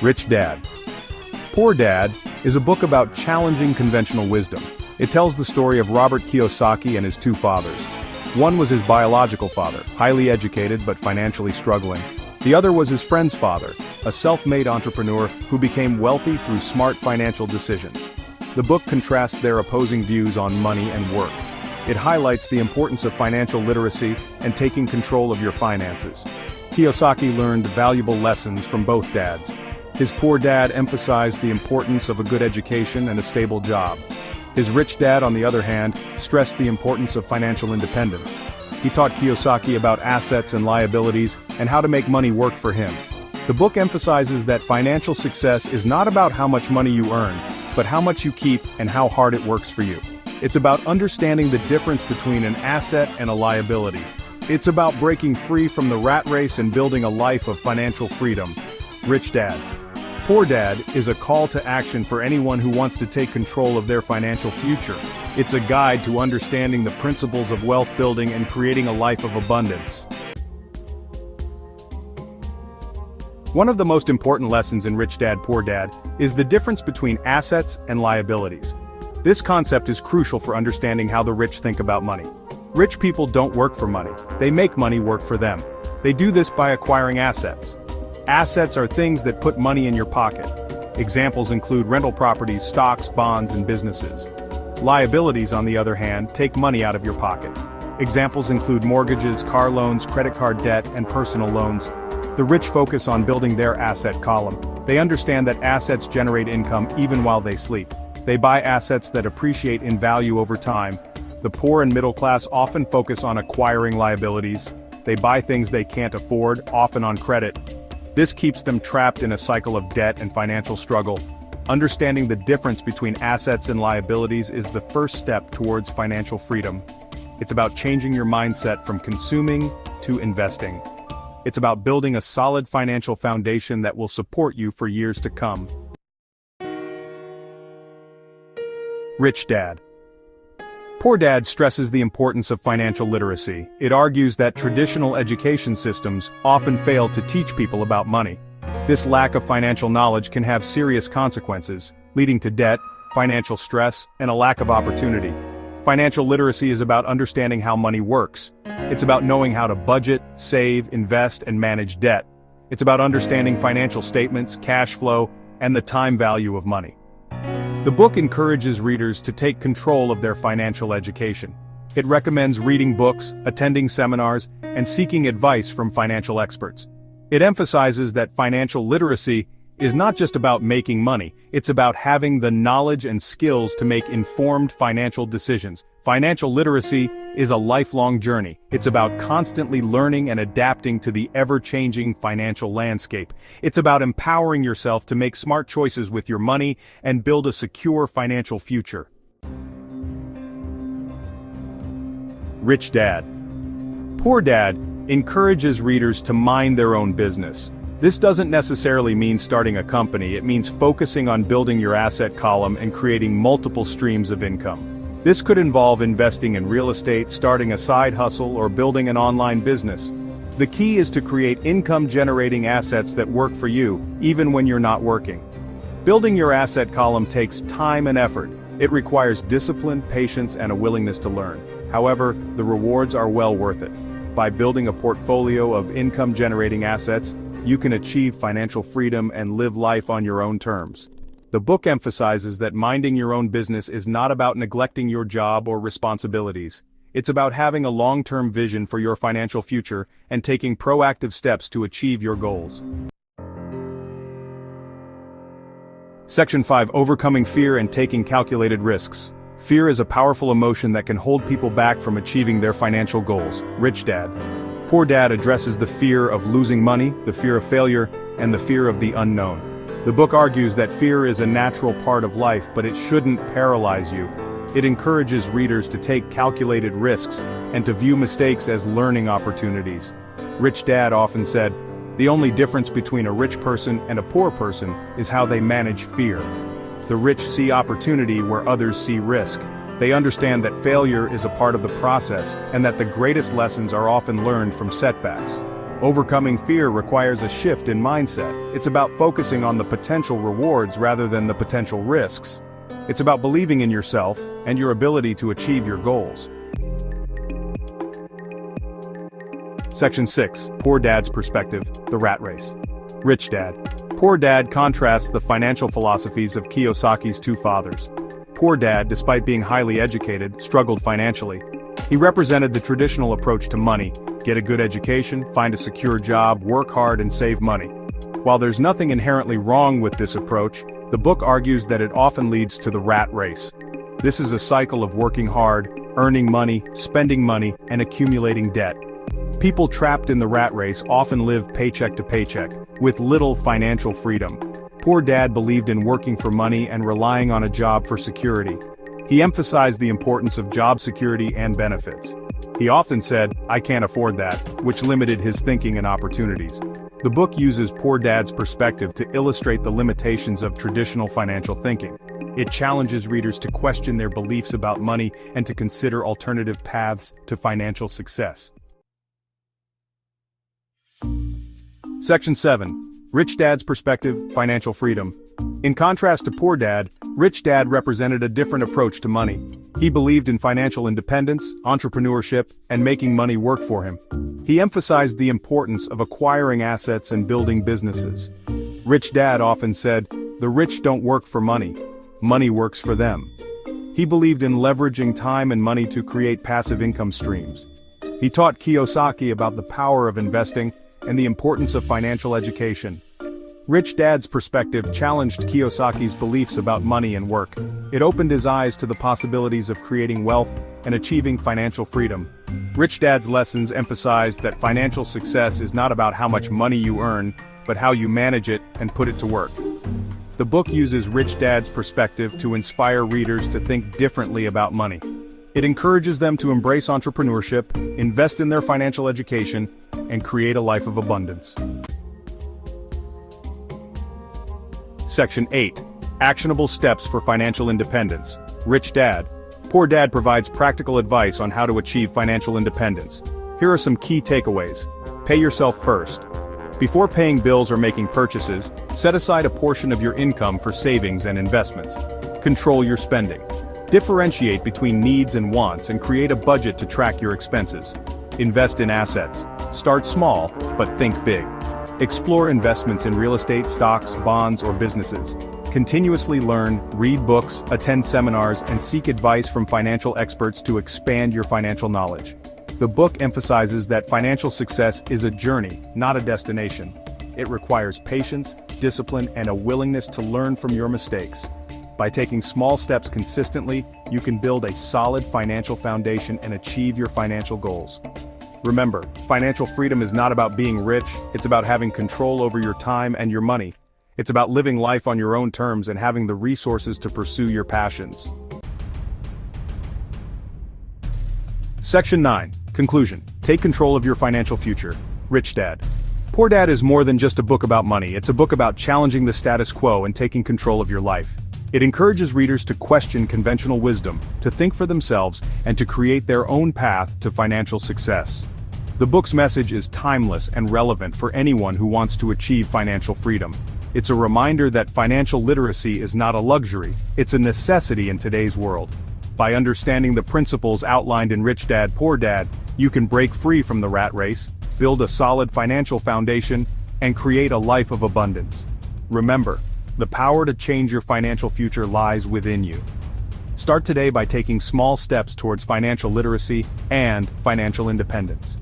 Rich Dad, Poor Dad is a book about challenging conventional wisdom. It tells the story of Robert Kiyosaki and his two fathers. One was his biological father, highly educated but financially struggling. The other was his friend's father, a self-made entrepreneur who became wealthy through smart financial decisions. The book contrasts their opposing views on money and work. It highlights the importance of financial literacy and taking control of your finances. Kiyosaki learned valuable lessons from both dads. His poor dad emphasized the importance of a good education and a stable job. His rich dad, on the other hand, stressed the importance of financial independence. He taught Kiyosaki about assets and liabilities and how to make money work for him. The book emphasizes that financial success is not about how much money you earn, but how much you keep and how hard it works for you. It's about understanding the difference between an asset and a liability. It's about breaking free from the rat race and building a life of financial freedom. Rich Dad, Poor Dad is a call to action for anyone who wants to take control of their financial future. It's a guide to understanding the principles of wealth building and creating a life of abundance. One of the most important lessons in Rich Dad, Poor Dad is the difference between assets and liabilities. This concept is crucial for understanding how the rich think about money. Rich people don't work for money, they make money work for them. They do this by acquiring assets. Assets are things that put money in your pocket. Examples include rental properties, stocks, bonds, and businesses. Liabilities, on the other hand, take money out of your pocket. Examples include mortgages, car loans, credit card debt, and personal loans. The rich focus on building their asset column. They understand that assets generate income even while they sleep. They buy assets that appreciate in value over time. The poor and middle class often focus on acquiring liabilities. They buy things they can't afford, often on credit. This keeps them trapped in a cycle of debt and financial struggle. Understanding the difference between assets and liabilities is the first step towards financial freedom. It's about changing your mindset from consuming to investing. It's about building a solid financial foundation that will support you for years to come. Rich Dad, Poor Dad stresses the importance of financial literacy. It argues that traditional education systems often fail to teach people about money. This lack of financial knowledge can have serious consequences, leading to debt, financial stress, and a lack of opportunity. Financial literacy is about understanding how money works. It's about knowing how to budget, save, invest, and manage debt. It's about understanding financial statements, cash flow, and the time value of money. The book encourages readers to take control of their financial education. It recommends reading books, attending seminars, and seeking advice from financial experts. It emphasizes that financial literacy is not just about making money, it's about having the knowledge and skills to make informed financial decisions. Financial literacy is a lifelong journey. It's about constantly learning and adapting to the ever-changing financial landscape. It's about empowering yourself to make smart choices with your money and build a secure financial future. Rich Dad, Poor Dad encourages readers to mind their own business. This doesn't necessarily mean starting a company, it means focusing on building your asset column and creating multiple streams of income. This could involve investing in real estate, starting a side hustle, or building an online business. The key is to create income-generating assets that work for you, even when you're not working. Building your asset column takes time and effort. It requires discipline, patience, and a willingness to learn. However, the rewards are well worth it. By building a portfolio of income-generating assets, you can achieve financial freedom and live life on your own terms. The book emphasizes that minding your own business is not about neglecting your job or responsibilities. It's about having a long-term vision for your financial future and taking proactive steps to achieve your goals. Section 5. Overcoming fear and taking calculated risks. Fear is a powerful emotion that can hold people back from achieving their financial goals. Rich Dad, Poor Dad addresses the fear of losing money, the fear of failure, and the fear of the unknown. The book argues that fear is a natural part of life, but it shouldn't paralyze you. It encourages readers to take calculated risks and to view mistakes as learning opportunities. Rich Dad often said, "The only difference between a rich person and a poor person is how they manage fear." The rich see opportunity where others see risk. They understand that failure is a part of the process and that the greatest lessons are often learned from setbacks. Overcoming fear requires a shift in mindset. It's about focusing on the potential rewards rather than the potential risks. It's about believing in yourself and your ability to achieve your goals. Section 6. Poor Dad's Perspective, The Rat Race. Rich Dad. Poor Dad contrasts the financial philosophies of Kiyosaki's two fathers. Poor Dad, despite being highly educated, struggled financially. He represented the traditional approach to money: get a good education, find a secure job, work hard and save money. While there's nothing inherently wrong with this approach, the book argues that it often leads to the rat race. This is a cycle of working hard, earning money, spending money, and accumulating debt. People trapped in the rat race often live paycheck to paycheck, with little financial freedom. Poor Dad believed in working for money and relying on a job for security. He emphasized the importance of job security and benefits. He often said, "I can't afford that," which limited his thinking and opportunities. The book uses Poor Dad's perspective to illustrate the limitations of traditional financial thinking. It challenges readers to question their beliefs about money and to consider alternative paths to financial success. Section 7. Rich Dad's Perspective, Financial Freedom. In contrast to Poor Dad, Rich Dad represented a different approach to money. He believed in financial independence, entrepreneurship, and making money work for him. He emphasized the importance of acquiring assets and building businesses. Rich Dad often said, "The rich don't work for money. Money works for them." He believed in leveraging time and money to create passive income streams. He taught Kiyosaki about the power of investing and the importance of financial education. Rich Dad's perspective challenged Kiyosaki's beliefs about money and work. It opened his eyes to the possibilities of creating wealth and achieving financial freedom. Rich Dad's lessons emphasized that financial success is not about how much money you earn, but how you manage it and put it to work. The book uses Rich Dad's perspective to inspire readers to think differently about money. It encourages them to embrace entrepreneurship, invest in their financial education, and create a life of abundance. Section 8. Actionable Steps for Financial Independence. Rich Dad. Poor Dad provides practical advice on how to achieve financial independence. Here are some key takeaways. Pay yourself first. Before paying bills or making purchases, set aside a portion of your income for savings and investments. Control your spending. Differentiate between needs and wants and create a budget to track your expenses. Invest in assets. Start small, but think big. Explore investments in real estate, stocks, bonds, or businesses. Continuously learn, read books, attend seminars, and seek advice from financial experts to expand your financial knowledge. The book emphasizes that financial success is a journey, not a destination. It requires patience, discipline, and a willingness to learn from your mistakes. By taking small steps consistently, you can build a solid financial foundation and achieve your financial goals. Remember, financial freedom is not about being rich, it's about having control over your time and your money. It's about living life on your own terms and having the resources to pursue your passions. Section 9. Conclusion. Take control of your financial future. Rich Dad. Poor Dad is more than just a book about money, it's a book about challenging the status quo and taking control of your life. It encourages readers to question conventional wisdom, to think for themselves, and to create their own path to financial success. The book's message is timeless and relevant for anyone who wants to achieve financial freedom. It's a reminder that financial literacy is not a luxury, it's a necessity in today's world. By understanding the principles outlined in Rich Dad, Poor Dad, you can break free from the rat race, build a solid financial foundation, and create a life of abundance. Remember, the power to change your financial future lies within you. Start today by taking small steps towards financial literacy and financial independence.